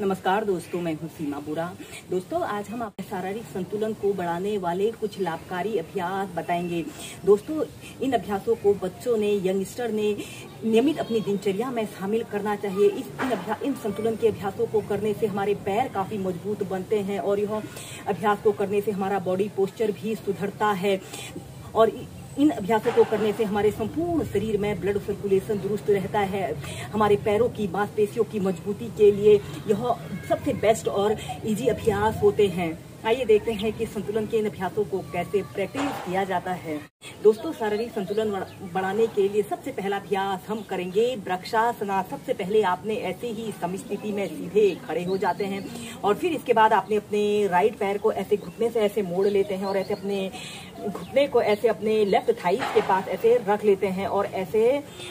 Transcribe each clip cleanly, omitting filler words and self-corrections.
नमस्कार दोस्तों, मैं हूं सीमा बुरा। दोस्तों, आज हम आपके शारीरिक संतुलन को बढ़ाने वाले कुछ लाभकारी अभ्यास बताएंगे। दोस्तों, इन अभ्यासों को बच्चों ने, यंगस्टर ने नियमित अपनी दिनचर्या में शामिल करना चाहिए। इन संतुलन के अभ्यासों को करने से हमारे पैर काफी मजबूत बनते हैं और यह अभ्यास को करने से हमारा बॉडी पोस्चर भी सुधरता है और इन अभ्यासों को करने से हमारे संपूर्ण शरीर में ब्लड सर्कुलेशन दुरुस्त रहता है। हमारे पैरों की मांसपेशियों की मजबूती के लिए यह सबसे बेस्ट और इजी अभ्यास होते हैं। आइए देखते हैं कि संतुलन के इन अभ्यासों को कैसे प्रैक्टिस किया जाता है। दोस्तों, शारीरिक संतुलन बढ़ाने के लिए सबसे पहला अभ्यास हम करेंगे वृक्षासन। सबसे पहले आपने ऐसे ही समस्थिति में सीधे खड़े हो जाते हैं और फिर इसके बाद आपने अपने राइट पैर को ऐसे घुटने से ऐसे मोड़ लेते हैं और ऐसे अपने घुटने को ऐसे अपने लेफ्ट थाइस के पास ऐसे रख लेते हैं और ऐसे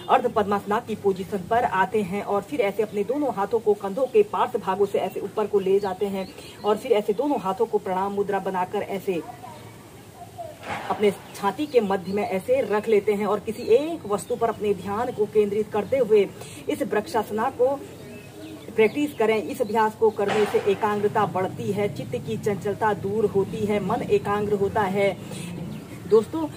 अर्ध पद्मासन की पोजीशन पर आते हैं और फिर ऐसे अपने दोनों हाथों को कंधों के पार्श्व भागों से ऐसे ऊपर को ले जाते हैं और फिर ऐसे दोनों हाथों को प्रणाम मुद्रा बनाकर ऐसे अपने छाती के मध्य में ऐसे रख लेते हैं और किसी एक वस्तु पर अपने ध्यान को केंद्रित करते हुए इस वृक्षासन को प्रैक्टिस करें। इस अभ्यास को करने से एकाग्रता बढ़ती है, चित्त की चंचलता दूर होती है, मन एकाग्र होता है। दोस्तों,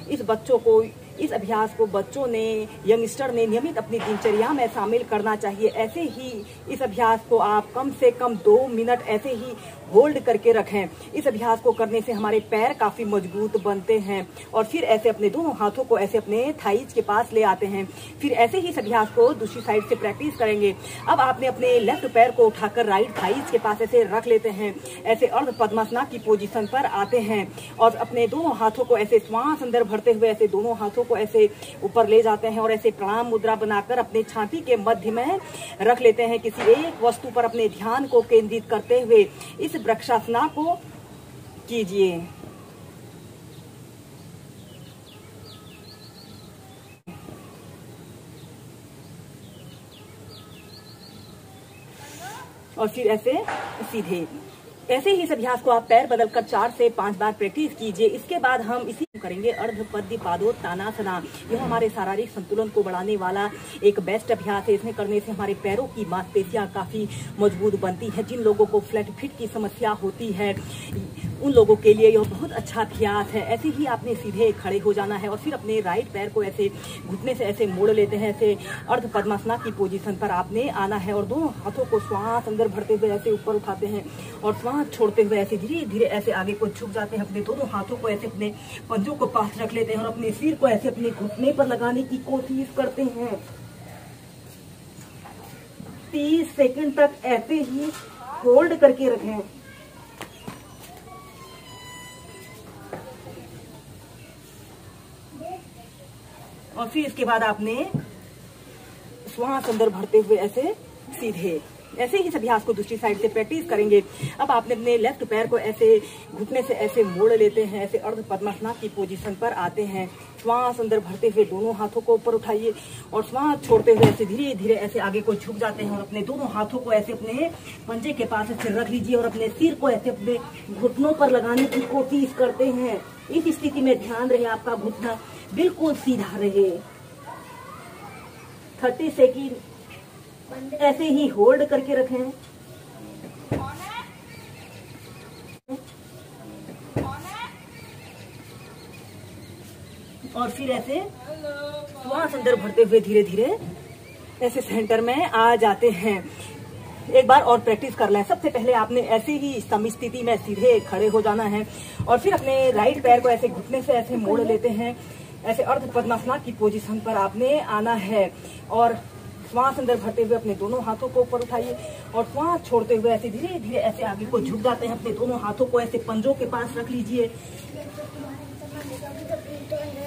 इस अभ्यास को बच्चों ने, यंगस्टर ने नियमित अपनी दिनचर्या में शामिल करना चाहिए। ऐसे ही इस अभ्यास को आप कम से कम 2 मिनट ऐसे ही होल्ड करके रखें। इस अभ्यास को करने से हमारे पैर काफी मजबूत बनते हैं और फिर ऐसे अपने दोनों हाथों को ऐसे अपने थाइज के पास ले आते हैं। फिर ऐसे ही इस अभ्यास को दूसरी साइड से प्रैक्टिस करेंगे। अब आपने अपने लेफ्ट पैर को उठाकर राइट थाइज के पास ऐसे रख लेते हैं, ऐसे अर्ध पद्मासन की पोजीशन पर आते हैं और अपने दोनों हाथों को ऐसे श्वास अंदर भरते हुए ऐसे दोनों हाथों को ऐसे ऊपर ले जाते हैं और ऐसे प्रणाम मुद्रा बनाकर अपने छाती के मध्य में रख लेते हैं। किसी एक वस्तु पर अपने ध्यान को केंद्रित करते हुए इस वृक्षासन को कीजिए। और फिर ऐसे सीधे ऐसे ही इस अभ्यास को आप पैर बदलकर 4 से 5 बार प्रैक्टिस कीजिए। इसके बाद हम इसी करेंगे अर्धपद्य पादोत्तानासन। यह हमारे शारीरिक संतुलन को बढ़ाने वाला एक बेस्ट अभ्यास है। इसमें करने से हमारे पैरों की मांसपेशियां काफी मजबूत बनती है। जिन लोगों को फ्लैट फिट की समस्या होती है उन लोगों के लिए यह बहुत अच्छा अभ्यास है। ऐसे ही आपने सीधे खड़े हो जाना है और फिर अपने राइट पैर को ऐसे घुटने से ऐसे मोड़ लेते हैं। ऐसे अर्ध पद्मासन की पोजीशन पर आपने आना है और दोनों हाथों को श्वास अंदर भरते हुए ऐसे ऊपर उठाते हैं और श्वास छोड़ते हुए ऐसे धीरे धीरे ऐसे आगे को झुक जाते हैं। अपने दोनों हाथों को ऐसे अपने पंजों को पास रख लेते हैं और अपने सिर को ऐसे अपने घुटने पर लगाने की कोशिश करते हैं। 30 सेकंड तक ऐसे ही होल्ड करके रखें। और फिर इसके बाद आपने श्वास अंदर भरते हुए ऐसे सीधे ऐसे ही इस अभ्यास को दूसरी साइड से प्रैक्टिस करेंगे। अब आपने अपने लेफ्ट पैर को ऐसे घुटने से ऐसे मोड़ लेते हैं, ऐसे अर्ध पद्मासन की पोजीशन पर आते हैं। श्वास अंदर भरते हुए दोनों हाथों को ऊपर उठाइए और श्वास छोड़ते हुए ऐसे धीरे धीरे ऐसे आगे को झुक जाते हैं और अपने दोनों हाथों को ऐसे अपने पंजे के पास ऐसे रख लीजिए और अपने सिर को ऐसे अपने घुटनों पर लगाने की कोशिश करते हैं। इस स्थिति में ध्यान रहे आपका घुटना बिल्कुल सीधा रहे। 30 सेकंड ऐसे ही होल्ड करके रखें। और फिर ऐसे श्वास अंदर भरते हुए धीरे धीरे ऐसे सेंटर में आ जाते हैं। एक बार और प्रैक्टिस कर लें। सबसे पहले आपने ऐसे ही समस्थिति में सीधे खड़े हो जाना है और फिर अपने राइट पैर को ऐसे घुटने से ऐसे मोड़ लेते हैं। ऐसे अर्ध पद्मासन की पोजीशन पर आपने आना है और श्वास अंदर भरते हुए अपने दोनों हाथों को ऊपर उठाइए और श्वास छोड़ते हुए ऐसे धीरे धीरे ऐसे आगे को झुक जाते हैं। अपने दोनों हाथों को ऐसे पंजों के पास रख लीजिए,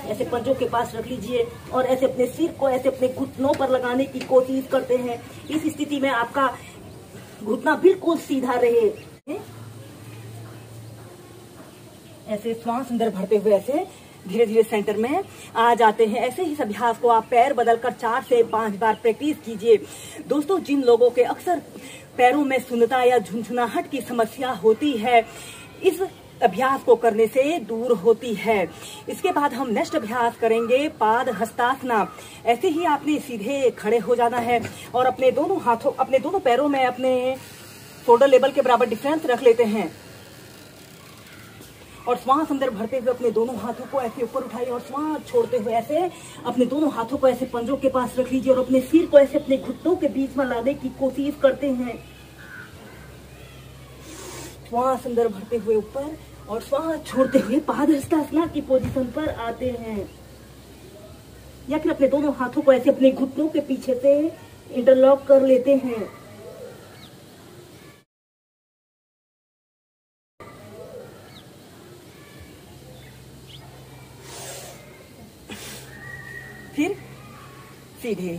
ऐसे पंजों के पास रख लीजिए और ऐसे अपने सिर को ऐसे अपने घुटनों पर लगाने की कोशिश करते हैं। इस स्थिति में आपका घुटना बिल्कुल सीधा रहे। ऐसे श्वास अंदर भरते हुए ऐसे धीरे धीरे सेंटर में आ जाते हैं। ऐसे ही इस अभ्यास को आप पैर बदलकर 4 से 5 बार प्रैक्टिस कीजिए। दोस्तों, जिन लोगों के अक्सर पैरों में सुन्नता या झुनझुनाहट की समस्या होती है, इस अभ्यास को करने से दूर होती है। इसके बाद हम नेक्स्ट अभ्यास करेंगे पाद हस्तासना। ऐसे ही आपने सीधे खड़े हो जाना है और अपने दोनों पैरों में अपने शोल्डर लेवल के बराबर डिफरेंस रख लेते हैं और श्वास अंदर भरते हुए अपने दोनों हाथों को ऐसे ऊपर उठाइए और श्वास छोड़ते हुए ऐसे अपने दोनों हाथों को ऐसे पंजों के पास रख लीजिए और अपने सिर को ऐसे अपने घुटनों के बीच में लाने की कोशिश करते हैं। श्वास अंदर भरते हुए ऊपर और श्वास छोड़ते हुए पादहस्तासना की पोजीशन पर आते हैं या फिर अपने दोनों हाथों को ऐसे अपने घुटनों के पीछे से इंटरलॉक कर लेते हैं। फिर सीधे